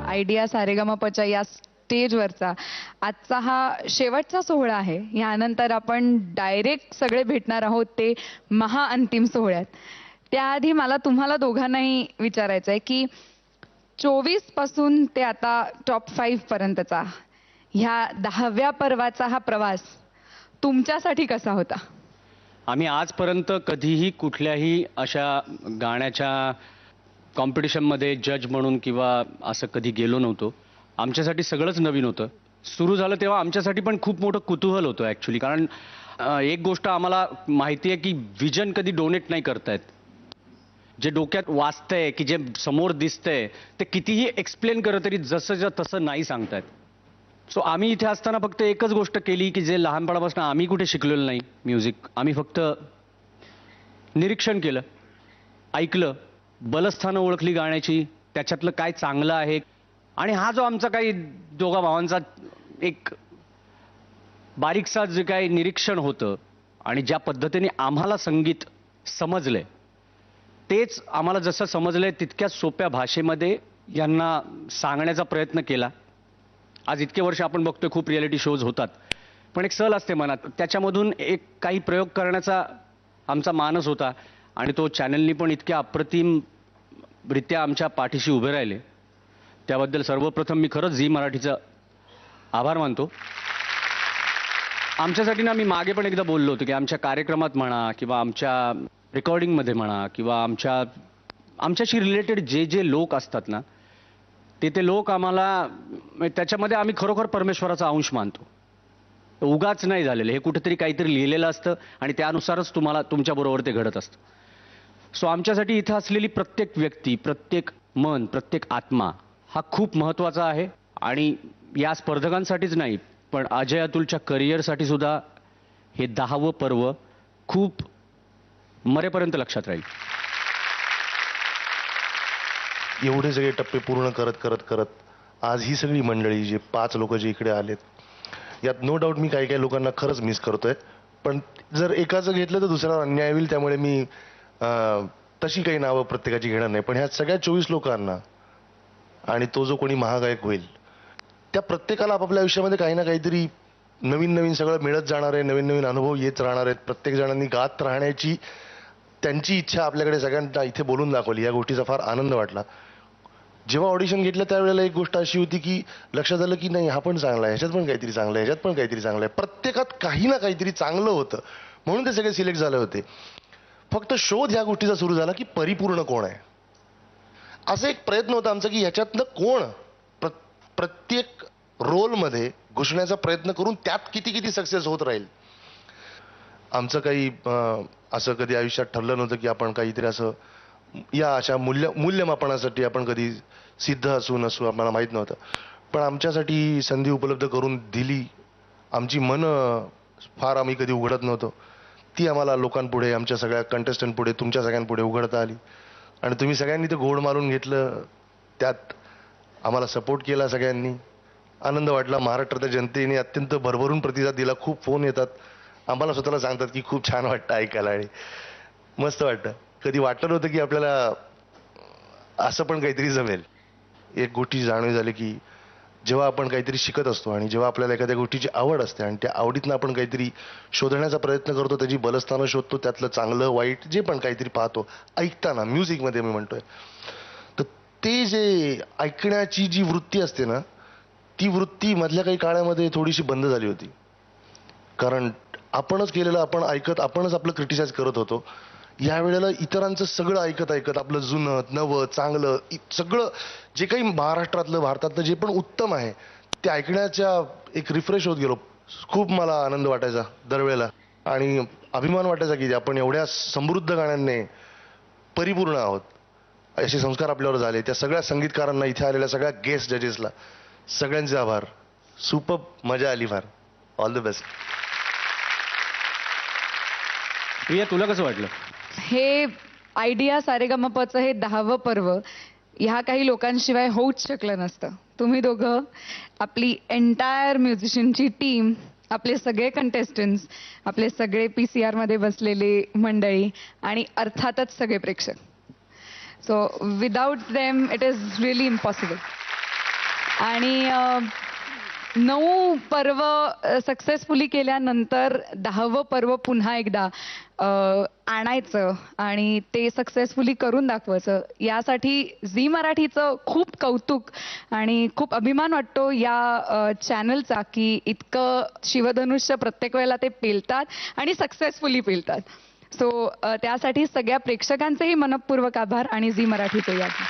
Idea सारेगमपच्या या स्टेजवरचा आजचा हा शेवटचा सोहळा आहे. यानंतर आपण डायरेक्ट सगळे भेटणार आहोत ते महाअंतिम सोहळ्यात. त्याआधी मला तुम्हाला दोघांनाही विचारायचं आहे की 24 पासून ते आता टॉप 5 पर्यंतचा ह्या 10व्या पर्वाचा हा प्रवास तुमच्यासाठी कसा होता? आम्ही आजपर्यंत कधीही कुठल्याही अशा गाण्याच्या कॉम्पिटिशनमध्ये जज म्हणून किंवा असं कधी गेलो नव्हतो. आमच्यासाठी सगळंच नवीन होतं. सुरू झालं तेव्हा आमच्यासाठी पण खूप मोठं कुतूहल होतं ॲक्च्युली. कारण एक गोष्ट आम्हाला माहिती आहे की विजन कधी डोनेट नाही करतायत. जे डोक्यात वाचतंय की जे समोर दिसतंय ते कितीही एक्सप्लेन करत तरी जसं तसं नाही सांगतायत. सो आम्ही इथे असताना फक्त एकच गोष्ट केली की जे लहानपणापासून आम्ही कुठे शिकलेलो नाही म्युझिक. आम्ही फक्त निरीक्षण केलं, ऐकलं, बलस्थानं ओळखली गाण्याची, त्याच्यातलं काय चांगलं आहे. आणि हा जो आमचा काही दोघा भावांचा एक बारीकसा जे काही निरीक्षण होतं आणि ज्या पद्धतीने आम्हाला संगीत समजलंय तेच आम्हाला जसं समजलंय तितक्या सोप्या भाषेमध्ये यांना सांगण्याचा प्रयत्न केला. आज इतके वर्ष आपण बघतोय खूप रियालिटी शोज होतात, पण एक सल असते मनात, त्याच्यामधून एक काही प्रयोग करण्याचा आमचा मानस होता. आणि तो चॅनलनी पण इतक्या अप्रतिमरित्या आमच्या पाठीशी उभे राहिले. त्याबद्दल सर्वप्रथम मी खरंच झी मराठीचा आभार मानतो. आमच्यासाठी ना, मी मागे पण एकदा बोललो होतो की आमच्या कार्यक्रमात म्हणा किंवा आमच्या रेकॉर्डिंगमध्ये म्हणा किंवा आमच्याशी रिलेटेड जे लोक असतात ना, ते लोक आम्हाला, त्याच्यामध्ये आम्ही खरोखर परमेश्वराचा अंश मानतो. उगाच नाही झालेलं, हे कुठेतरी काहीतरी लिहिलेलं असतं आणि त्यानुसारच तुम्हाला तुमच्याबरोबर ते घडत असतं. सो आमच्यासाठी इथं असलेली प्रत्येक व्यक्ती, प्रत्येक मन, प्रत्येक आत्मा हा खूप महत्त्वाचा आहे. आणि या स्पर्धकांसाठीच नाही पण अजय अतुलच्या करिअरसाठी सुद्धा हे 10वं पर्व खूप मरेपर्यंत लक्षात राहील. एवढे सगळे टप्पे पूर्ण करत आज ही सगळी मंडळी, जे 5 लोक जे इकडे आलेत, यात नो डाऊट मी काही लोकांना खरंच मिस करतोय. पण जर एकाचं घेतलं तर दुसऱ्याला अन्याय होईल, त्यामुळे मी तशी काही नावं प्रत्येकाची घेणार नाही. पण ह्या सगळ्या 24 लोकांना आणि तो जो कोणी महागायक होईल त्या प्रत्येकाला आपापल्या आयुष्यामध्ये काही ना काहीतरी नवीन सगळं मिळत जाणार आहे, नवीन अनुभव येत राहणार आहेत. प्रत्येक जणांनी गात राहण्याची त्यांची इच्छा आपल्याकडे सगळ्यांना इथे बोलून दाखवली. या गोष्टीचा फार आनंद वाटला. जेव्हा ऑडिशन घेतलं त्यावेळेला एक गोष्ट अशी होती की लक्षात आलं की नाही, हा पण चांगला आहे, ह्याच्यात पण काहीतरी चांगलं आहे, ह्याच्यात पण काहीतरी चांगलं आहे. प्रत्येकात काही ना काहीतरी चांगलं होतं म्हणून ते सगळे सिलेक्ट झाले होते. फक्त शोध ह्या गोष्टीचा सुरू झाला की परिपूर्ण कोण आहे. असा एक प्रयत्न होता आमचा की ह्याच्यातनं कोण प्रत्येक रोलमध्ये घुसण्याचा प्रयत्न करून त्यात किती सक्सेस होत राहील. आमचं काही असं कधी आयुष्यात ठरलं नव्हतं की आपण काहीतरी असं या अशा मूल्यमापनासाठी आपण कधी सिद्ध असू नसू, आम्हाला माहीत नव्हतं. पण आमच्यासाठी संधी उपलब्ध करून दिली. आमची मनं फार आम्ही कधी उघडत नव्हतो, ती आम्हाला लोकांपुढे, आमच्या सगळ्या कंटेस्टंट पुढे, तुमच्या सगळ्यांपुढे उघडता आली. आणि तुम्ही सगळ्यांनी ते गोड मारून घेतलं, त्यात आम्हाला सपोर्ट केला सगळ्यांनी. आनंद वाटला. महाराष्ट्राच्या जनतेने अत्यंत भरभरून प्रतिसाद दिला. खूप फोन येतात, आम्हाला स्वतःला सांगतात की खूप छान वाटतं ऐकायला आणि मस्त वाटतं. कधी वाटलं नव्हतं की आपल्याला असं पण काहीतरी जमेल. एक गोष्टी जाणीव झाली की जेव्हा आपण काहीतरी शिकत असतो आणि जेव्हा आपल्याला एखाद्या गोष्टीची आवड असते आणि त्या आवडीतनं आपण काहीतरी शोधण्याचा प्रयत्न करतो, त्याची बलस्थानं शोधतो, त्यातलं चांगलं वाईट जे पण काहीतरी पाहतो ऐकताना, म्युझिकमध्ये मी म्हणतोय, तर ते जे ऐकण्याची जी वृत्ती असते ना, ती वृत्ती मधल्या काही काळामध्ये थोडीशी बंद झाली होती. कारण आपणच केलेलं आपण ऐकत, आपणच आपलं क्रिटिसाइज करत होतो. यावेळेला इतरांचं सगळं ऐकत आपलं जुनं, नवं, चांगलं सगळं जे काही महाराष्ट्रातलं, भारतातलं जे पण उत्तम आहे ते ऐकण्याच्या एक रिफ्रेश होत गेलो. खूप मला आनंद वाटायचा दरवेळेला आणि अभिमान वाटायचा की आपण एवढ्या समृद्ध गाण्यांनी परिपूर्ण आहोत. असे संस्कार आपल्यावर झाले. त्या सगळ्या संगीतकारांना, इथे आलेल्या सगळ्या गेस्ट जजेसला सगळ्यांचे आभार. सुपर मजा आली फार. All the best. प्रिया, तुला कसं वाटलं? हे आयडिया सारेगमपचं हे 10वं पर्व ह्या काही लोकांशिवाय होऊच शकलं नसतं. तुम्ही दोघं, आपली एंटायर म्युझिशियनची टीम, आपले सगळे कंटेस्टंट्स, आपले सगळे PCR मध्ये बसलेले मंडळी आणि अर्थातच सगळे प्रेक्षक. So without them it is really impossible. आणि 9 पर्व सक्सेसफुली केल्यानंतर 10वं पर्व पुन्हा एकदा आणायचं आणि ते सक्सेसफुली करून दाखवायचं, यासाठी झी मराठीचं खूप कौतुक आणि खूप अभिमान वाटतो या चॅनलचा, की इतकं शिवधनुष्य प्रत्येक वेळेला ते पेलतात आणि सक्सेसफुली पेलतात. सो त्यासाठी सगळ्या प्रेक्षकांचेही मनपूर्वक आभार आणि झी मराठीचेही आभार.